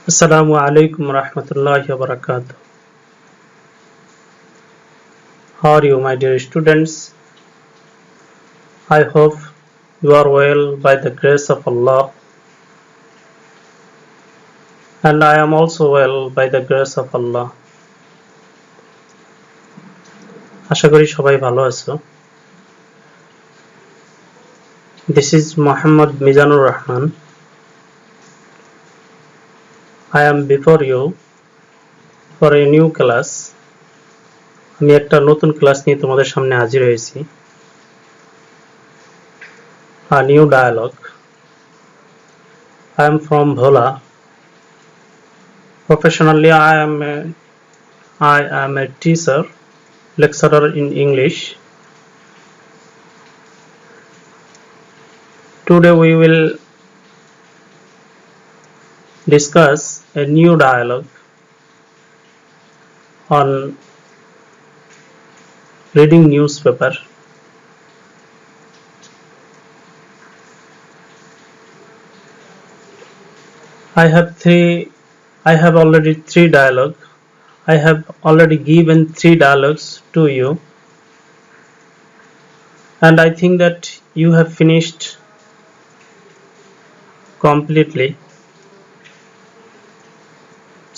Assalamu alaikum warahmatullahi wabarakatuh. How are you, my dear students? I hope you are well by the grace of Allah, and I am also well by the grace of Allah. আশা করি সবাই ভালো আছো। This is Muhammad Mizanur Rahman. I am before you for a new class. আমি একটা নতুন class নিয়ে তোমাদের সামনে হাজির হয়েছি। A new dialogue. I am from Bhola. Professionally, I am a teacher, lecturer in English. Today we will discuss a new dialogue on reading newspaper. I have already three dialogue. I have already given three dialogues to you, and I think that you have finished completely.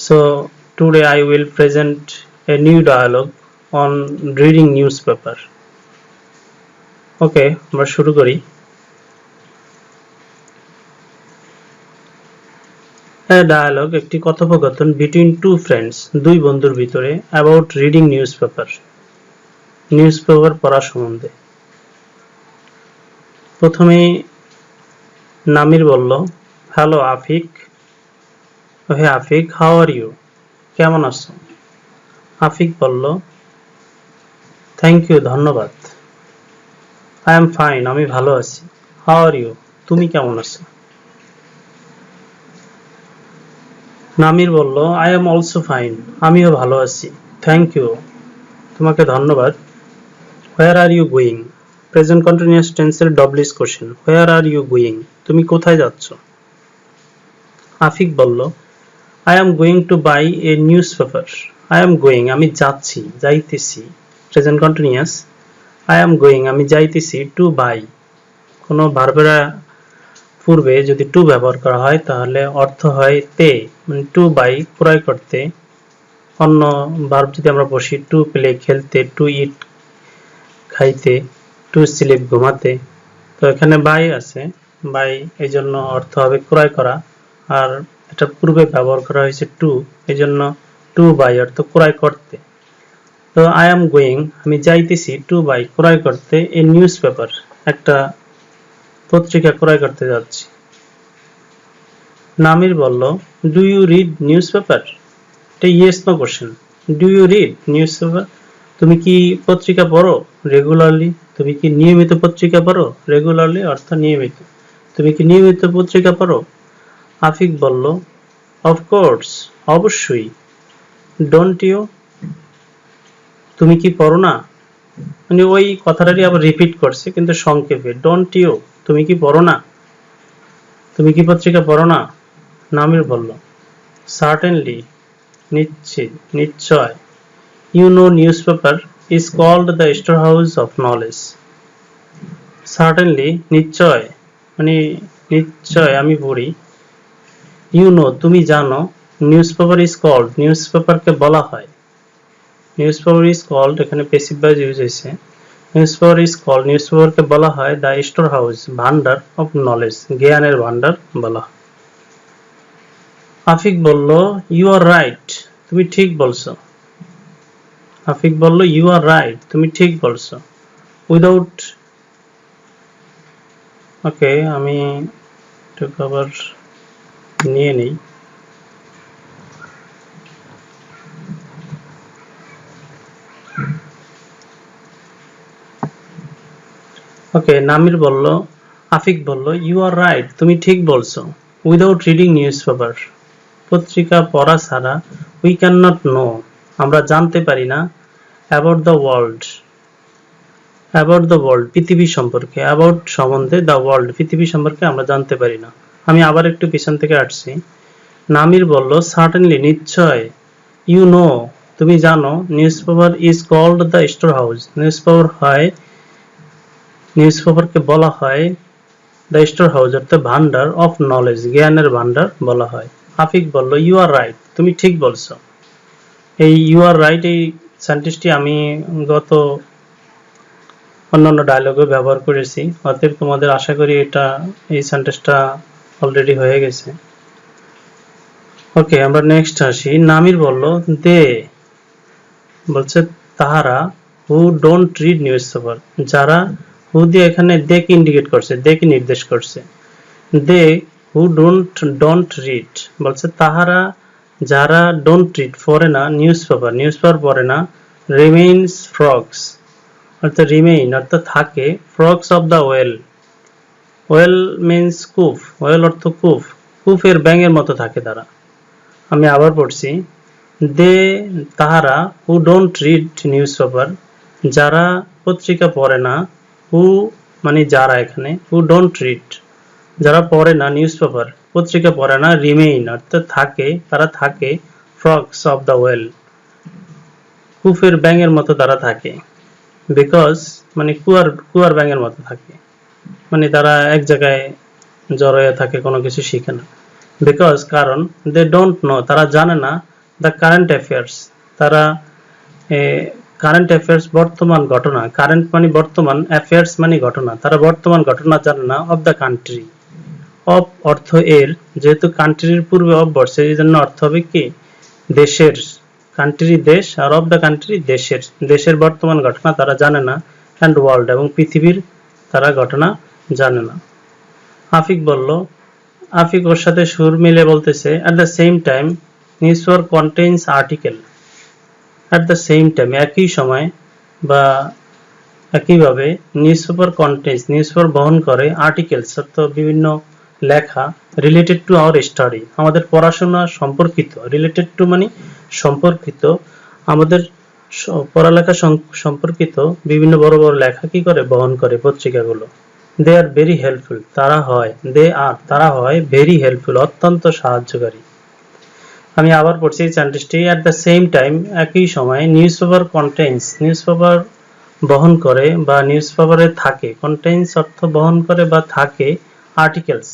So today I will present a new dialogue on reading newspaper. Okay, আমরা শুরু করি। A dialogue একটি কথোপকথন between two friends, দুই বন্ধুর ভিতরে, about reading newspaper. Newspaper পড়া সম্বন্ধে। প্রথমে নামির বলল, hello Afiq. Hey Afiq, how are you? কেমন আছো? আফিক বলল, থ্যাংক ইউ, ধন্যবাদ। আই এম ফাইন, আমি ভালো আছি। How are you? তুমি কেমন আছো? নামির বলল, আই এম অলসো ফাইন, আমিও ভালো আছি। থ্যাংক ইউ, তোমাকে ধন্যবাদ। Where are you going? Present continuous টেন্সের ডবলিস question. Where are you going? তুমি কোথায় যাচ্ছ? আফিক বলল, I am going to buy a newspaper. I am going, আমি যাচ্ছি, যাইতেছি। Present continuous. I am going, আমি যাইতেছি, টু বাই। কোনো ভার্বের পূর্বে যদি টু ব্যবহার করা হয় তাহলে অর্থ হয় তে, মানে টু বাই, ক্রয় করতে। অন্য ভার্ব যদি আমরা বসি, টু প্লে, খেলতে, টু ইট, খাইতে, টু স্লিপ, ঘুমাতে। তো এখানে বাই আছে, বাই এই জন্য অর্থ হবে ক্রয় করা, আর এটা পূর্বে ব্যবহার করা হয়েছে টু, এই জন্য টু বাই অর্থ ক্রয় করতে। তো আই এম গোয়িং, আমি যাইতেছি, টু বাই, ক্রয় করতে, এ নিউজ পেপার, একটা পত্রিকা ক্রয় করতে যাচ্ছি। নামির বলল, do you read newspaper? এটা yes no question. Do you read newspaper? তুমি কি পত্রিকা পড়ো? রেগুলারলি, তুমি কি নিয়মিত পত্রিকা পড়ো? রেগুলারলি অর্থ নিয়মিত। তুমি কি নিয়মিত পত্রিকা পড়ো? আফিক বলল, অফকোর্স, অবশ্যই। Don't you? তুমি কি পড়ো না? মানে ওই কথাটাই আবার রিপিট করছে কিন্তু সংক্ষেপে। ডোন্ট ইউ, তুমি কি পড়ো না? তুমি কি পত্রিকা পড়ো না? নামির বলল, সার্টেনলি, নিশ্চিত, নিশ্চয়। You know newspaper is called the storehouse of knowledge. Certainly, নিশ্চয়, মানে নিশ্চয় আমি পড়ি। ইউ নো, তুমি জানো। নিউজ পেপার ইজ কল্ড, নিউজ পেপারকে বলা হয়। নিউজ পেপার ইজ কল্ড, এখানে প্যাসিভ ভয়েস ইউজ হয়েছে। নিউজ পেপার ইজ কল্ড, নিউজ পেপারকে বলা হয় দ্য স্টোর হাউস, ভান্ডার অফ নলেজ, জ্ঞানের ভান্ডার বলা হয়। আফিক বলল, ইউ আর রাইট, তুমি ঠিক বলছো। আফিক বলল, ইউ আর রাইট, তুমি ঠিক বলছো। উইদাউট, ওকে, আমি একটু আবার নিয়ে নিই। ওকে, নামির বলল, আফিক বলল, ইউ আর রাইট, তুমি ঠিক বলছো। উইদাউট রিডিং নিউজ পেপার, পত্রিকা পড়া ছাড়া, উই ক্যান নট নো, আমরা জানতে পারি না, about the world, about the world, পৃথিবী সম্পর্কে, অ্যাবাউট সম্বন্ধে, দ্য ওয়ার্ল্ড, পৃথিবী সম্পর্কে আমরা জানতে পারি না। আমি আবার একটু পিছন থেকে আসছি। নামির বলল সার্টেনলি নিশ্চয়, ইউ নো তুমি জানো, newspaper is called the storehouse, নিউজ পেপারকে বলা হয় দ্য স্টোর হাউস অর্থাৎ ভান্ডার অফ নলেজ, জ্ঞানের ভান্ডার বলা হয়। আফিক বলল ইউ আর রাইট, তুমি ঠিক বলছো। এই ইউ আর রাইট এই সেন্টেন্সটি আমি গত অন্যান্য ডায়লগে ব্যবহার করেছি, অতএব তোমাদের আশা করি এই সেন্টেন্সটা অলরেডি হয়ে গেছে। ওকে, আমরা নেক্সট আসি। নামির বলল দে, বলছে তাহারা, who don't read news paper, যারা, হু দিয়ে এখানে দে কে ইন্ডিকেট করছে, দে কে নির্দেশ করছে। দে হু ডোন্ট রিড, বলছে তাহারা যারা ডোন্ট রিড পড়ে না নিউজ পেপার পড়ে না, রিমেইনস ফ্রগস অর্থাৎ রিমেইন অর্থাৎ থাকে, frogs of the well, well means কূপ, ওয়েল অর্থ কূপ, কূপের ব্যাঙের মতো থাকে তারা। আমি আবার পড়ছি, দে তাহারা, who don't read news paper, যারা পত্রিকা পড়ে না, হু মানে যারা এখানে, হু ডোন্ট রিড যারা পড়ে না নিউজ পেপার পত্রিকা পড়ে না, রিমেইন অর্থাৎ থাকে, তারা থাকে, ফ্রগস অফ দ্য ওয়েল কূপের ব্যাঙের মতো তারা থাকে, বিকজ মানে কুয়ার ব্যাঙের মতো থাকে, মানে তারা এক জায়গায় জড়ো হয়ে থাকে, কোনো কিছু শিখে না। বিকজ কারণ, দে ডোন্ট নো তারা জানে না, দ্য কারেন্ট অ্যাফেয়ার্স তারা কারেন্ট অ্যাফেয়ার্স বর্তমান ঘটনা, কারেন্ট মানে বর্তমান, অ্যাফেয়ার্স মানে ঘটনা, তারা বর্তমান ঘটনা জানে না, অফ দ্য কান্ট্রি, অফ অর্থ এর, যেহেতু কান্ট্রির পূর্বে অফ বসছে এই জন্য অর্থ হবে কি দেশের, কান্ট্রি দেশ, আর অফ দ্য কান্ট্রি দেশের বর্তমান ঘটনা তারা জানে না, অ্যান্ড ওয়ার্ল্ড এবং পৃথিবীর তারা ঘটনা জানে না। আফিক বলল, আফিক ওর সাথে সুর মিলে বলতেছে, at the same time news paper contains article, at the same time একই সময় বা একইভাবে, news paper contains news paper বহন করে, আর্টিকেলস অর্থাৎ বিভিন্ন লেখা, রিলেটেড টু আওয়ার স্টাডি আমাদের পড়াশোনা সম্পর্কিত, রিলেটেড টু মানে সম্পর্কিত, আমাদের পড়ালেখা সম্পর্কিত বিভিন্ন বড় বড় লেখা কি করে বহন করে পত্রিকাগুলো। দে আর ভেরি হেল্পফুল তারা হয় ভেরি হেল্পফুল অত্যন্ত সাহায্যকারী। আমি আবার পড়ছি এই সেন্টেন্সটি, অ্যাট দ্য সেম টাইম একই সময়, news paper contains news paper বহন করে বা নিউজ পেপারে থাকে, কন্টেইনস অর্থ বহন করে বা থাকে, আর্টিকেলস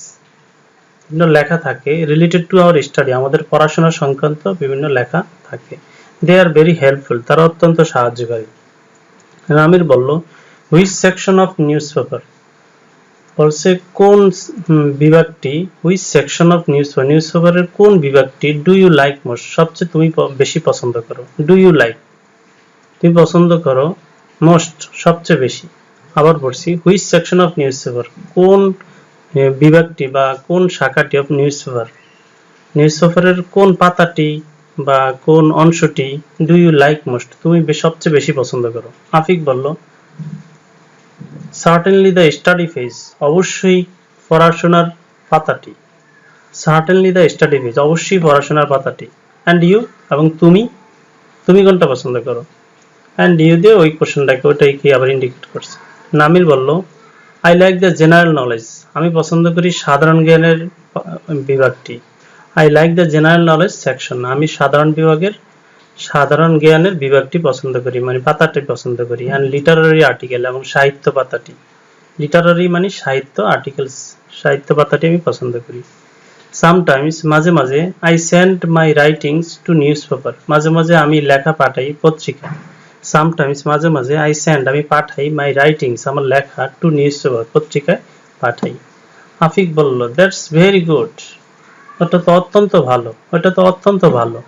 বিভিন্ন লেখা থাকে, রিলেটেড টু আওয়ার স্টাডি আমাদের পড়াশোনা সংক্রান্ত বিভিন্ন লেখা থাকে। দে আর ভেরি হেল্পফুল তারা অত্যন্ত সাহায্যকারী। আমির বলল, which section of news paper, বলছে কোন বিভাগটি, হুইচ সেকশন অফ নিউজ পেপারের কোন বিভাগটি, ডু ইউ লাইক মোস্ট সবচেয়ে তুমি বেশি পছন্দ করো, ডু ইউ লাইক তুমি পছন্দ করো, মোস্ট সবচেয়ে বেশি। আবার পড়ছি, which section of news paper কোন বিভাগটি বা কোন শাখাটি অফ নিউজ পেপারের কোন পাতাটি বা কোন অংশটি, ডু ইউ লাইক মোস্ট তুমি সবচেয়ে বেশি পছন্দ করো। আফিক বলল, সার্টেনলি দ্য স্টাডি পেজ অবশ্যই পড়াশোনার পাতাটি, সার্টেনলি দ্য স্টাডি পেজ অবশ্যই পড়াশোনার পাতাটি, অ্যান্ড ইউ এবং তুমি কোনটা পছন্দ করো, অ্যান্ড ইউ দিয়ে ওই কোশ্চেনটাকে ওইটাই কি আবার ইন্ডিকেট করছে। নামিল বলল, I like the general knowledge আমি পছন্দ করি সাধারণ জ্ঞানের বিভাগটি, I like the general knowledge section আমি সাধারণ জ্ঞানের বিভাগটি পছন্দ করি মানে পাতাটি পছন্দ করি, অ্যান্ড লিটারারি আর্টিকেল এবং সাহিত্য পাতাটি, লিটারারি মানে সাহিত্য, আর্টিকেলস সাহিত্য পাতাটি আমি পছন্দ করি। সামটাইমস মাঝে মাঝে, I send my writings to newspaper মাঝে মাঝে আমি লেখা পাঠাই পত্রিকা, সামটাইমস মাঝে মাঝে, আই সেন্ড আমি পাঠাই, মাই রাইটিংস আমার লেখা, টু নিউজ পেপার পত্রিকায় পাঠাই। আফিক বলল, দ্যাটস ভেরি গুড ওটা তো অত্যন্ত ভালো।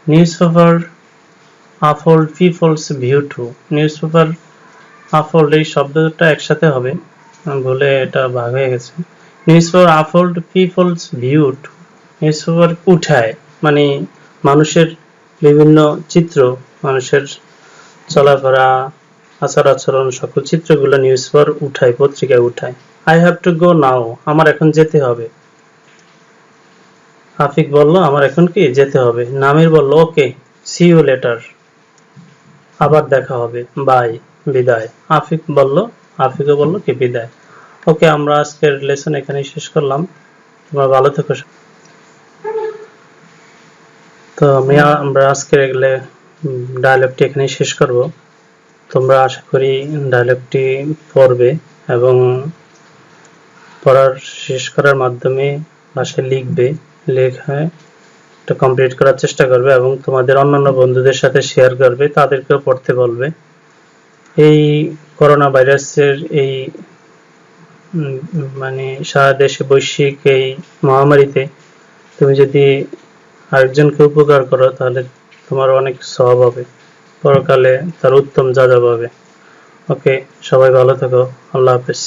Newspaper uphold people's view too, newspaper uphold এই শব্দটা একসাথে হবে, বলে এটা ভাগ হয়ে গেছে। Newspaper uphold people's view too, newspaper উঠায় মানে মানুষের বিভিন্ন চিত্র, মানুষের চলাফেরা আচার আচরণ সকল চিত্রগুলো নিউজ পেপার উঠায় পত্রিকায় উঠায়। আই হ্যাভ টু গো নাও আমার এখন যেতে হবে। আফিক বলল, আমার এখন কি যেতে হবে। নামির বলল, ওকে সি ইউ লেটার আবার দেখা হবে, বাই বিদায়। আফিকও বলল কি বিদায়। ওকে, আমরা আজকের লেসন এখানেই শেষ করলাম। তোমরা ভালো থেকো। তো আমরা আজকে এগুলো ডায়ালগটি এখানেই শেষ করব। তোমরা আশা করি ডায়ালগটি পড়বে এবং পড়ার শেষ করার মাধ্যমে বাসায় লিখবে, লেখা এটা কমপ্লিট করার চেষ্টা করবে এবং তোমাদের অন্যান্য বন্ধুদের সাথে শেয়ার করবে, তাদেরকেও পড়তে বলবে। এই করোনা ভাইরাসের এই মানে সারা দেশে বৈশ্বিক এই মহামারীতে তুমি যদি আরেকজনকে উপকার করো তাহলে তোমার অনেক সওয়াব হবে, পরকালে তার উত্তম যাজা পাবে। ওকে, সবাই ভালো থাকো। আল্লাহ হাফেজ।